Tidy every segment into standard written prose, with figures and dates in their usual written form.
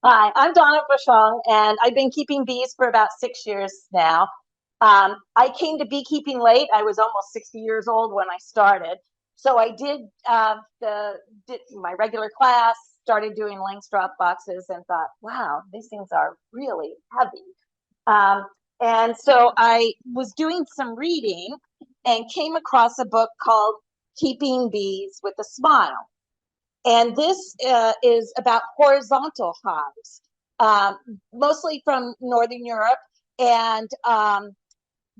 Hi, I'm Dona Bushong, and I've been keeping bees for about 6 years now. I came to beekeeping late. I was almost 60 years old when I started. So I did my regular class, started doing Langstroth boxes, and thought, wow, these things are really heavy. Um, and so I was doing some reading and came across a book called Keeping Bees with a Smile. And this is about horizontal hives, um, mostly from Northern Europe. And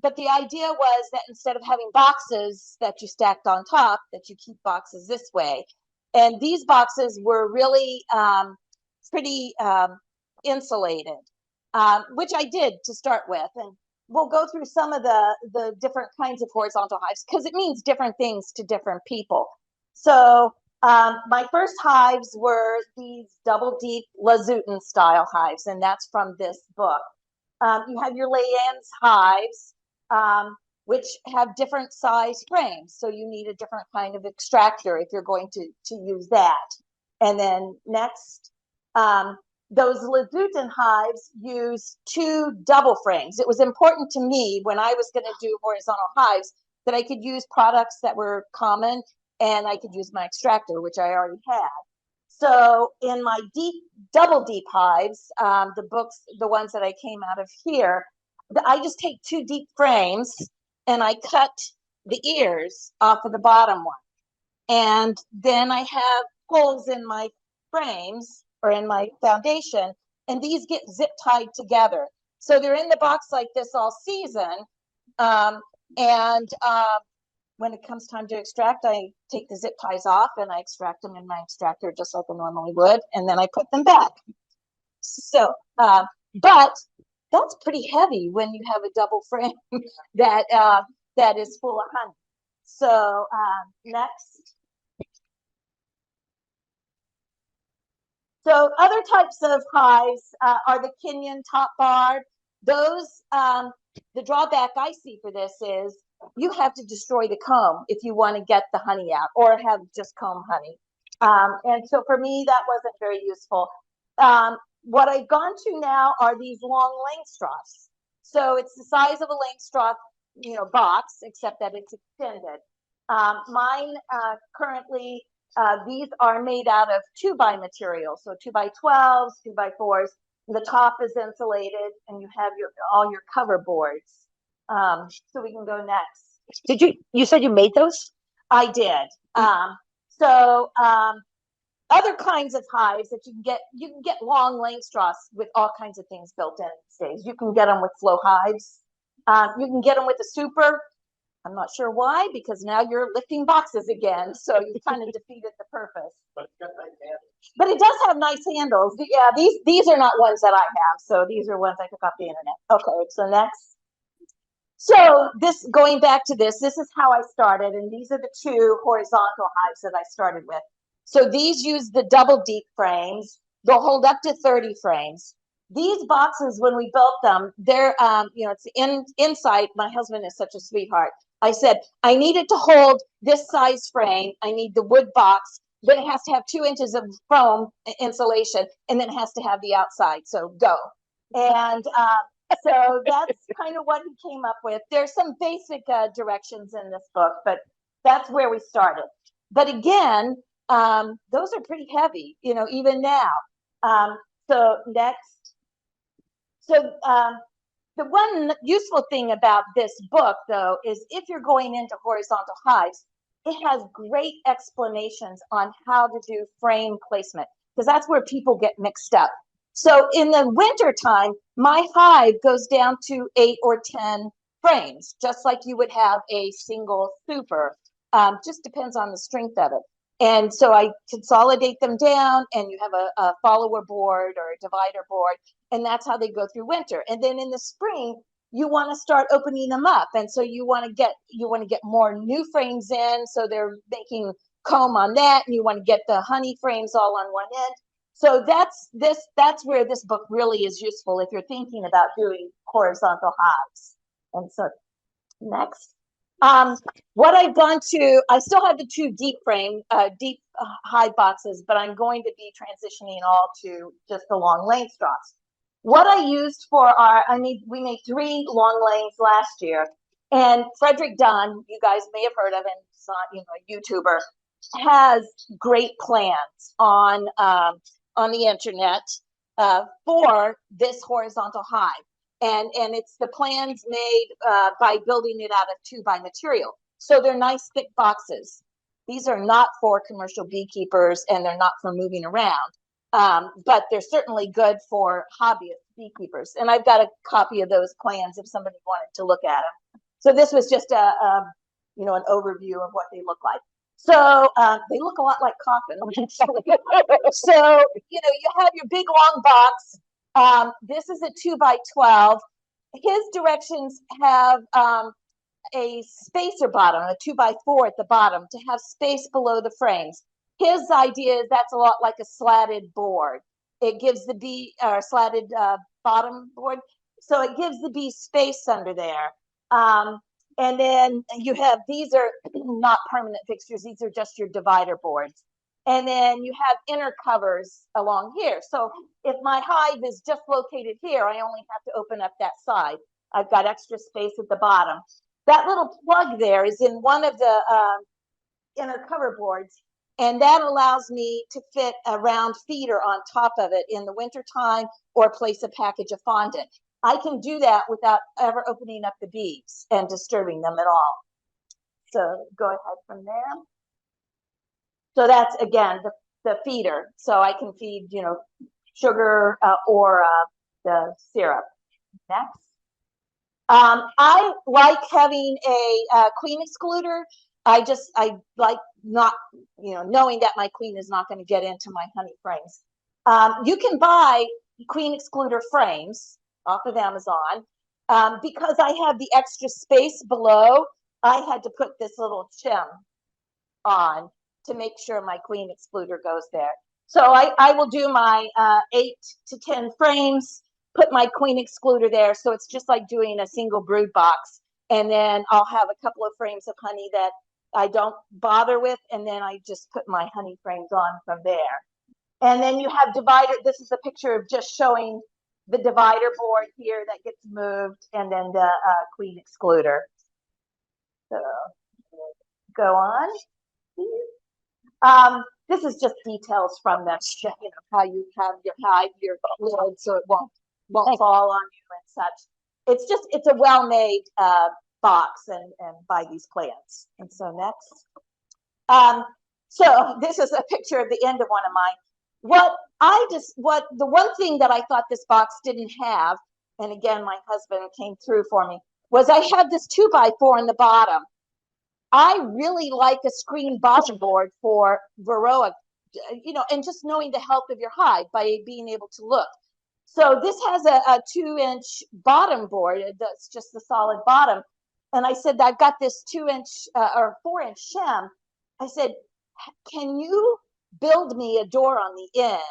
but the idea was that instead of having boxes that you stacked on top, that you keep boxes this way. And these boxes were really pretty insulated, which I did to start with. And we'll go through some of the different kinds of horizontal hives because it means different things to different people. So my first hives were these double deep Lazuten style hives, and that's from this book. You have your Layens hives, which have different size frames. So you need a different kind of extractor if you're going to use that. And then next, um, those Lazuten hives use two double frames. It was important to me when I was going to do horizontal hives that I could use products that were common and I could use my extractor, which I already had. So in my double deep hives, the ones that I came out of here, I just take two deep frames and I cut the ears off of the bottom one. And then I have holes in my frames or in my foundation, and these get zip tied together. So they're in the box like this all season. Um, and when it comes time to extract, I take the zip ties off and I extract them in my extractor just like I normally would, and then I put them back. So, but that's pretty heavy when you have a double frame that that is full of honey. So next, so other types of hives are the Kenyan top barred. Those, the drawback I see for this is you have to destroy the comb if you want to get the honey out or have just comb honey. And so for me, that wasn't very useful. What I've gone to now are these long Langstroths. So it's the size of a Langstroth, box, except that it's extended. Mine currently these are made out of 2x material, so 2x12s, 2x4s. The top is insulated, and you have all your cover boards. So we can go next. You said you made those? I did. So other kinds of hives that you can get long Langstroths with all kinds of things built in these days. You can get them with flow hives. You can get them with a super. I'm not sure why, because now you're lifting boxes again, so you kind of defeated the purpose. But it does have nice handles. Yeah, these are not ones that I have, so these are ones I took off the internet. Okay, so next. So this going back to this is how I started, and these are the two horizontal hives that I started with. So these use the double deep frames. They'll hold up to 30 frames. These boxes, when we built them, they're it's inside. My husband is such a sweetheart. I said I need it to hold this size frame. I need the wood box, but it has to have 2 inches of foam insulation, and then it has to have the outside. So go. And so that's kind of what he came up with. There's some basic directions in this book, but that's where we started. But again, those are pretty heavy, even now. So next, so the one useful thing about this book, though, is if you're going into horizontal hives, it has great explanations on how to do frame placement, because that's where people get mixed up. So in the winter time, my hive goes down to 8 or 10 frames, just like you would have a single super. Just depends on the strength of it. And so I consolidate them down, and you have a follower board or a divider board, and that's how they go through winter. And then in the spring, you want to start opening them up, and so you want to get more new frames in, so they're making comb on that, and you want to get the honey frames all on one end. So that's where this book really is useful if you're thinking about doing horizontal hives. And so next. What I've gone to, I still have the two deep Hive boxes, but I'm going to be transitioning all to just the long lane straws. What I used for we made 3 long lanes last year, and Frederick Dunn, you guys may have heard of him, he's not, a YouTuber, has great plans on the internet for this horizontal hive. And it's the plans made by building it out of 2x material. So they're nice thick boxes. These are not for commercial beekeepers, and they're not for moving around, but they're certainly good for hobbyist beekeepers. And I've got a copy of those plans if somebody wanted to look at them. So this was just an overview of what they look like. So they look a lot like coffins. So you have your big long box. This is a 2x12. His directions have a spacer bottom, a 2x4 at the bottom, to have space below the frames. His idea is that's a lot like a slatted board. It gives the bee slatted bottom board, so it gives the bee space under there. And then you have, these are not permanent fixtures, these are just your divider boards. And then you have inner covers along here. So if my hive is just located here, I only have to open up that side. I've got extra space at the bottom. That little plug there is in one of the inner cover boards, and that allows me to fit a round feeder on top of it in the wintertime or place a package of fondant. I can do that without ever opening up the bees and disturbing them at all. So go ahead from there. So that's, again, the feeder. So I can feed, sugar or the syrup. Next. I like having a queen excluder. I like not, knowing that my queen is not going to get into my honey frames. You can buy queen excluder frames off of Amazon. Because I have the extra space below, I had to put this little shim on to make sure my queen excluder goes there. So I will do my 8 to 10 frames, put my queen excluder there. So it's just like doing a single brood box. And then I'll have a couple of frames of honey that I don't bother with. And then I just put my honey frames on from there. And then you have divider. This is a picture of just showing the divider board here that gets moved, and then the queen excluder. So go on. This is just details from them, how you have your hive, your lid, so it won't fall on you and such. It's a well-made box and by these plants. And so next. So this is a picture of the end of one of mine. The one thing that I thought this box didn't have, and again, my husband came through for me, was I have this 2x4 in the bottom. I really like a screen bottom board for Varroa, and just knowing the health of your hive by being able to look. So this has a 2-inch bottom board. That's just the solid bottom. And I said, I've got this 2-inch or 4-inch shim. I said, can you build me a door on the end?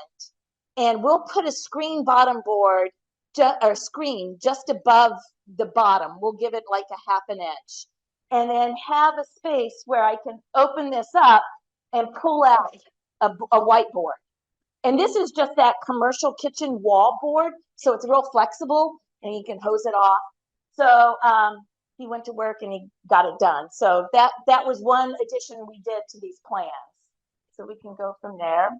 And we'll put a screen bottom board or screen just above the bottom. We'll give it like a 1/2 inch. And then have a space where I can open this up and pull out a whiteboard. And this is just that commercial kitchen wall board, so it's real flexible, and you can hose it off. So he went to work and he got it done. So that was one addition we did to these plans. So we can go from there.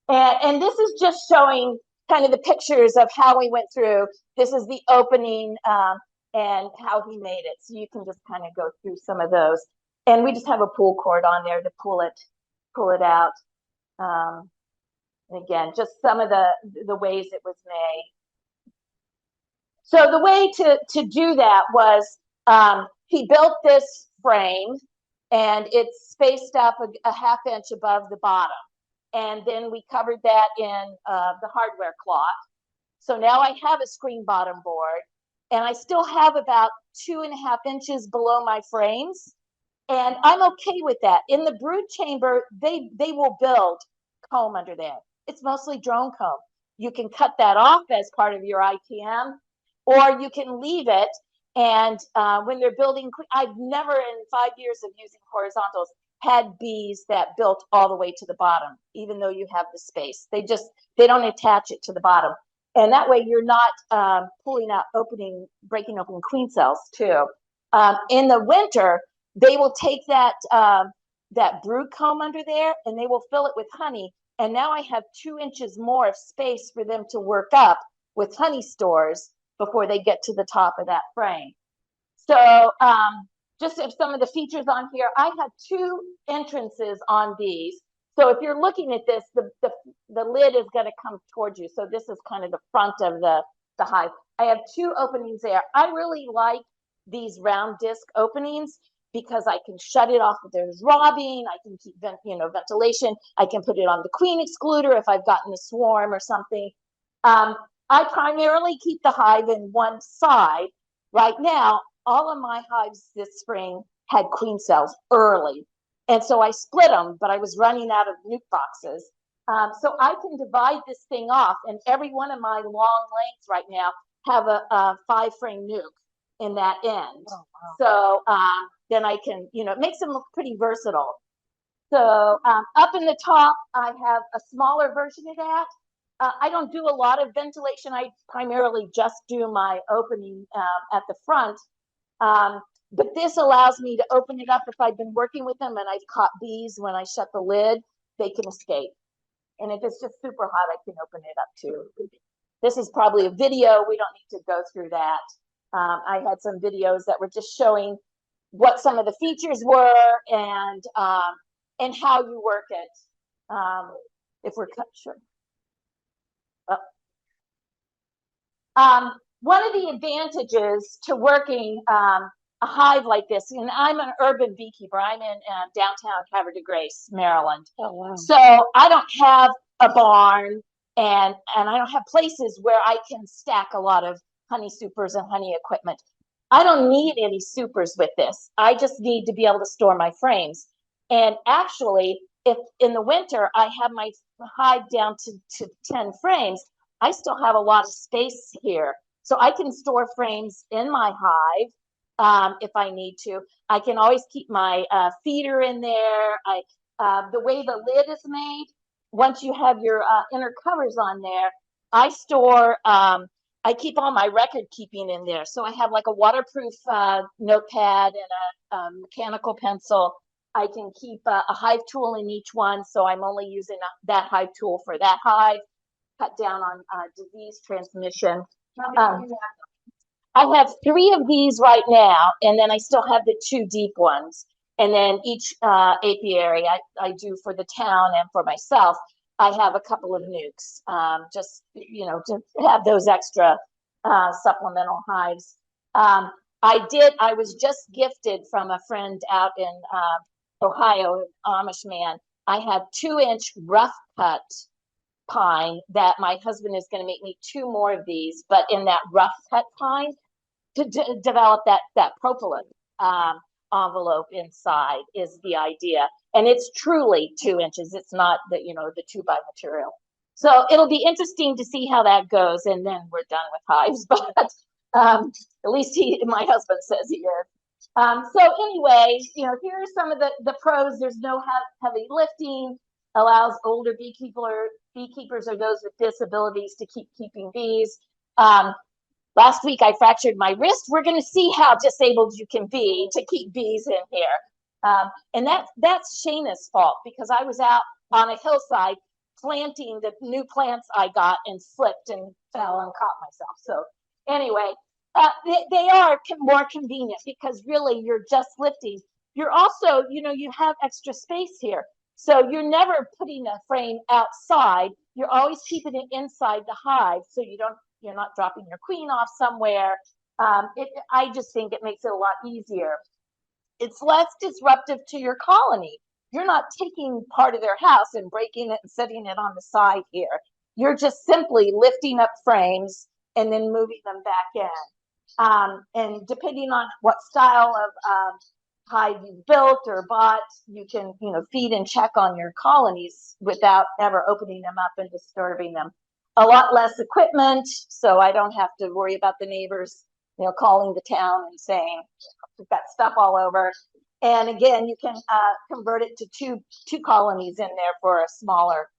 And this is just showing kind of the pictures of how we went through. This is the opening and how he made it. So you can just kind of go through some of those. And we just have a pull cord on there to pull it out. And again, just some of the ways it was made. So the way to do that was he built this frame, and it's spaced up a 1/2 inch above the bottom. And then we covered that in the hardware cloth. So now I have a screen bottom board, and I still have about 2.5 inches below my frames. And I'm okay with that. In the brood chamber, they will build comb under there. It's mostly drone comb. You can cut that off as part of your ITM, or you can leave it And when they're building, I've never in 5 years of using horizontals had bees that built all the way to the bottom, even though you have the space. They don't attach it to the bottom. And that way you're not pulling out, breaking open queen cells too. In the winter, they will take that brood comb under there and they will fill it with honey. And now I have 2 inches more of space for them to work up with honey stores before they get to the top of that frame. So just some of the features on here, I have 2 entrances on these. So if you're looking at this, the lid is going to come towards you. So this is kind of the front of the hive. I have 2 openings there. I really like these round disc openings because I can shut it off if there's robbing. I can keep ventilation. I can put it on the queen excluder if I've gotten a swarm or something. I primarily keep the hive in one side. Right now, all of my hives this spring had queen cells early. And so I split them, but I was running out of nuke boxes. So I can divide this thing off, and every one of my long lengths right now have a 5-frame nuke in that end. Oh, wow. So then I can, it makes them look pretty versatile. So up in the top, I have a smaller version of that. I don't do a lot of ventilation. I primarily just do my opening at the front. But this allows me to open it up if I've been working with them and I've caught bees when I shut the lid, they can escape. And if it's just super hot, I can open it up too. This is probably a video. We don't need to go through that. I had some videos that were just showing what some of the features were and how you work it. If we're sure. One of the advantages to working a hive like this, and I'm an urban beekeeper. I'm in downtown Havre de Grace, Maryland. Oh, wow. So I don't have a barn and I don't have places where I can stack a lot of honey supers and honey equipment. I don't need any supers with this. I just need to be able to store my frames. And actually, if in the winter I have my hive down to 10 frames, I still have a lot of space here. So I can store frames in my hive if I need to. I can always keep my feeder in there. The way the lid is made, once you have your inner covers on there, I store, I keep all my record keeping in there. So I have like a waterproof notepad and a mechanical pencil. I can keep a hive tool in each one. So I'm only using that hive tool for that hive. Cut down on disease transmission. I have 3 of these right now, and then I still have the 2 deep ones. And then each apiary I do for the town and for myself, I have a couple of nukes, just, to have those extra supplemental hives. I was just gifted from a friend out in Ohio, Amish man. I have 2-inch rough cut pine that my husband is going to make me 2 more of these, but in that rough cut pine to develop that propylene envelope inside is the idea. And it's truly 2 inches. It's not the 2x material. So it'll be interesting to see how that goes. And then we're done with hives, but at least my husband says he is. So anyway, here are some of the pros. There's no heavy lifting, allows older beekeepers or those with disabilities to keeping bees. Last week I fractured my wrist. We're going to see how disabled you can be to keep bees in here. And that's Shayna's fault because I was out on a hillside planting the new plants I got and slipped and fell and caught myself. So anyway, they are more convenient because really you're just lifting. You're also, you have extra space here. So you're never putting a frame outside. You're always keeping it inside the hive so you're not dropping your queen off somewhere. I just think it makes it a lot easier. It's less disruptive to your colony. You're not taking part of their house and breaking it and setting it on the side here. You're just simply lifting up frames and then moving them back in. And depending on what style of hive you built or bought, you can feed and check on your colonies without ever opening them up and disturbing them. A lot less equipment, so I don't have to worry about the neighbors calling the town and saying we've got stuff all over. And again, you can convert it to two colonies in there for a smaller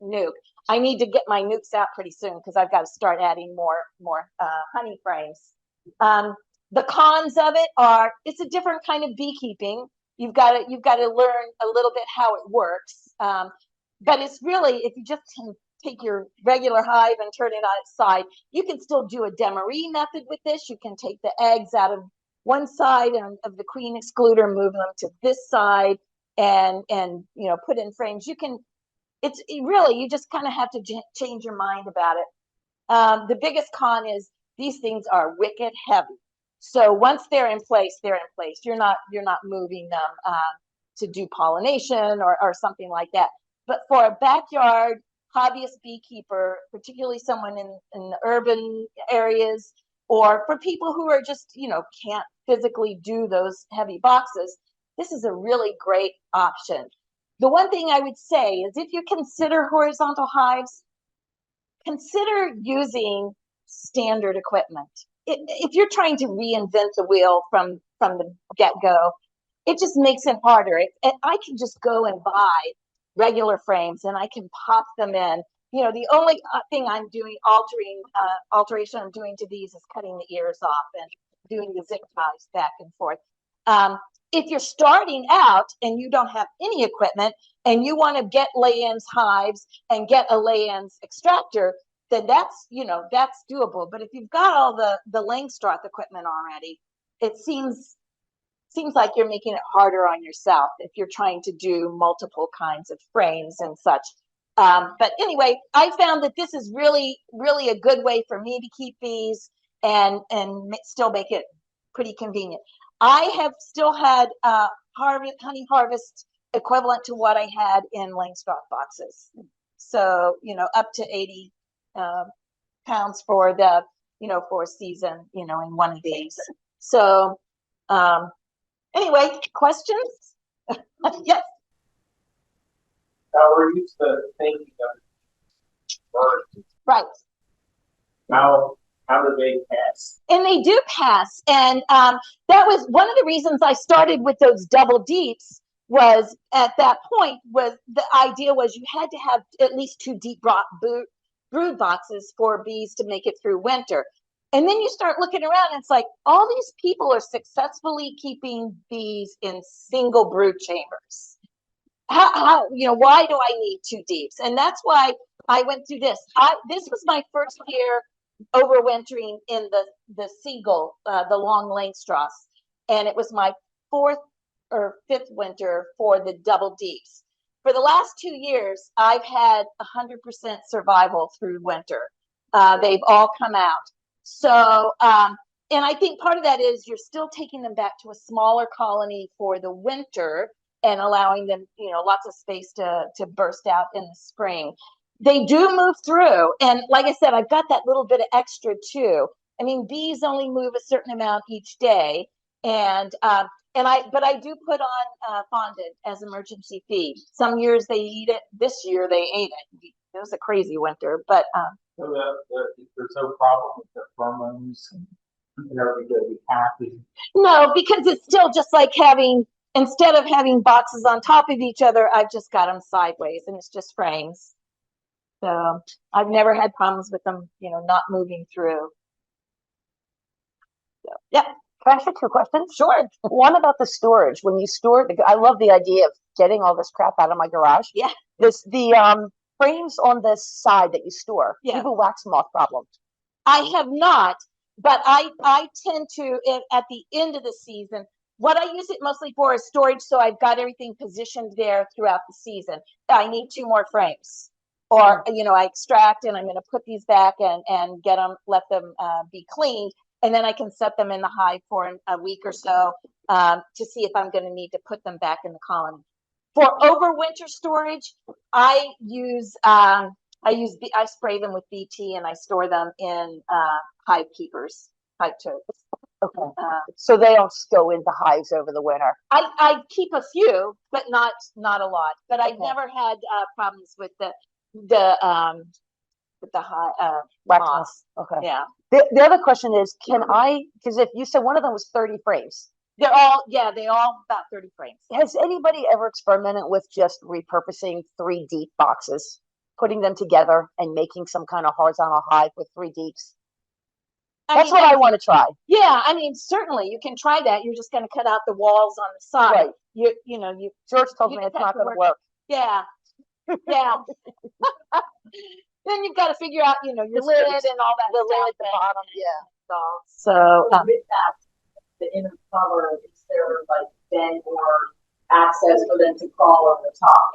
nuke. I need to get my nukes out pretty soon because I've got to start adding more honey frames. The cons of it are it's a different kind of beekeeping. You've got to learn a little bit how it works. But it's really, if you just can take your regular hive and turn it on its side, you can still do a demery method with this. You can take the eggs out of one side of the queen excluder, move them to this side, and put in frames. You just kind of have to change your mind about it. The biggest con is these things are wicked heavy. So once they're in place, they're in place. You're not moving them to do pollination or something like that. But for a backyard hobbyist beekeeper, particularly someone in the urban areas, or for people who are just, can't physically do those heavy boxes, this is a really great option. The one thing I would say is if you consider horizontal hives, consider using standard equipment. If you're trying to reinvent the wheel from the get-go, it just makes it harder. I can just go and buy regular frames and I can pop them in. The only thing I'm doing, alteration I'm doing to these is cutting the ears off and doing the zip ties back and forth. If you're starting out and you don't have any equipment and you want to get lay-ins hives and get a lay-ins extractor, then that's doable. But if you've got all the Langstroth equipment already, it seems like you're making it harder on yourself if you're trying to do multiple kinds of frames and such. But anyway, I found that this is really, really a good way for me to keep bees and still make it pretty convenient. I have still had honey harvest equivalent to what I had in Langstroth boxes. So, up to 80 pounds for the, for a season, in one of these. So, anyway, questions? Yes. Now we're used to thinking of birds. Right. How do they pass? And they do pass. And that was one of the reasons I started with those double deeps. Was at that point was the idea was you had to have at least 2 deep brood boxes for bees to make it through winter. And then you start looking around and it's like all these people are successfully keeping bees in single brood chambers. How why do I need 2 deeps? And that's why I went through this. This was my first year overwintering in the Seagull, the long Langstroths, and it was my 4th or 5th winter for the double deeps. For the last 2 years, I've had 100% survival through winter. They've all come out. So, and I think part of that is you're still taking them back to a smaller colony for the winter and allowing them, lots of space to burst out in the spring. They do move through. And like I said, I've got that little bit of extra too. I mean, bees only move a certain amount each day. And I do put on fondant as emergency feed. Some years they eat it. This year they ate it. It was a crazy winter, but So there's no problem with the pheromones. They're going to be happy. No, because it's still just like instead of having boxes on top of each other, I've just got them sideways, and it's just frames. So I've never had problems with them, not moving through. So, yeah. Can I ask you 2 questions? Sure. One about the storage. When you store, I love the idea of getting all this crap out of my garage. Yeah. The frames on the side that you store. Yeah. Do you have a wax moth problem? I have not, but I tend to at the end of the season. What I use it mostly for is storage, so I've got everything positioned there throughout the season. I need 2 more frames, or I extract and I'm going to put these back and let them be cleaned. And then I can set them in the hive for a week or so to see if I'm going to need to put them back in the colony. For overwinter storage, I spray them with BT and I store them in hive keepers, hive totes. Okay. So they don't go into hives over the winter. I keep a few, but not a lot. But I've never had problems with the with the high Wax moss. moss. Okay. Yeah, The other question is, can I, because if you said one of them was 30 frames, they all about 30 frames. has anybody ever experimented with just repurposing 3 deep boxes, putting them together and making some kind of horizontal hive with 3 deeps? That's what I want to try. Yeah, I mean, certainly you can try that. You're just going to cut out the walls on the side. Right. You. George told you me just it's have not to going to work. Yeah, yeah. Then you've got to figure out, your lid and all that. The stuff lid, the bottom, yeah. So, with that, the inner cover, is there like vent or access for them to crawl over the top?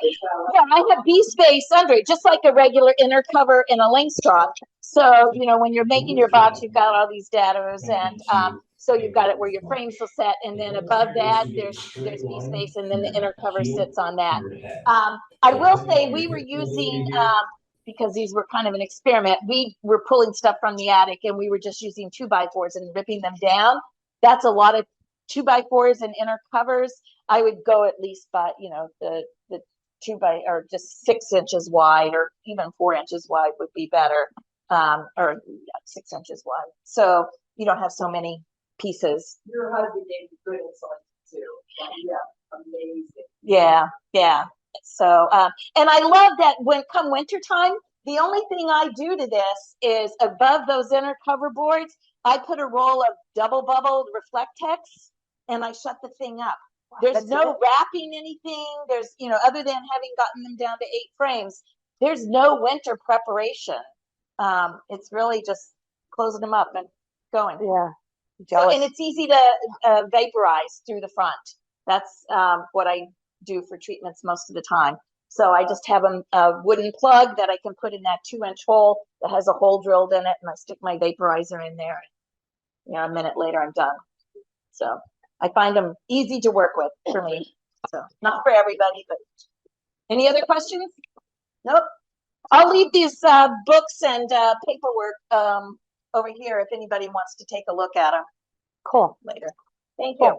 yeah, I have bee space under it, just like a regular inner cover in a Langstroth. So, when you're making your box, you've got all these dados, and so you've got it where your frames will set, and then above that, there's bee space, and then the inner cover sits on that. I will say we were using, because these were kind of an experiment, we were pulling stuff from the attic, and we were just using 2x4s and ripping them down. That's a lot of 2x4s and inner covers. I would go at least by, the just 6 inches wide, or even 4 inches wide would be better. Or 6 inches wide. So you don't have so many pieces. Your husband gave you good insulation too. Yeah, amazing. Yeah. So, and I love that when come winter time, the only thing I do to this is above those inner cover boards, I put a roll of double bubbled Reflectex, and I shut the thing up. There's no wrapping anything. There's, other than having gotten them down to 8 frames, there's no winter preparation. It's really just closing them up and going. Yeah. So, and it's easy to vaporize through the front. That's what I do for treatments most of the time. So I just have a wooden plug that I can put in that 2-inch hole that has a hole drilled in it, and I stick my vaporizer in there. And, a minute later, I'm done. So I find them easy to work with for me. So not for everybody, but any other questions? Nope. I'll leave these books and paperwork over here if anybody wants to take a look at them. Cool. Later. Thank you.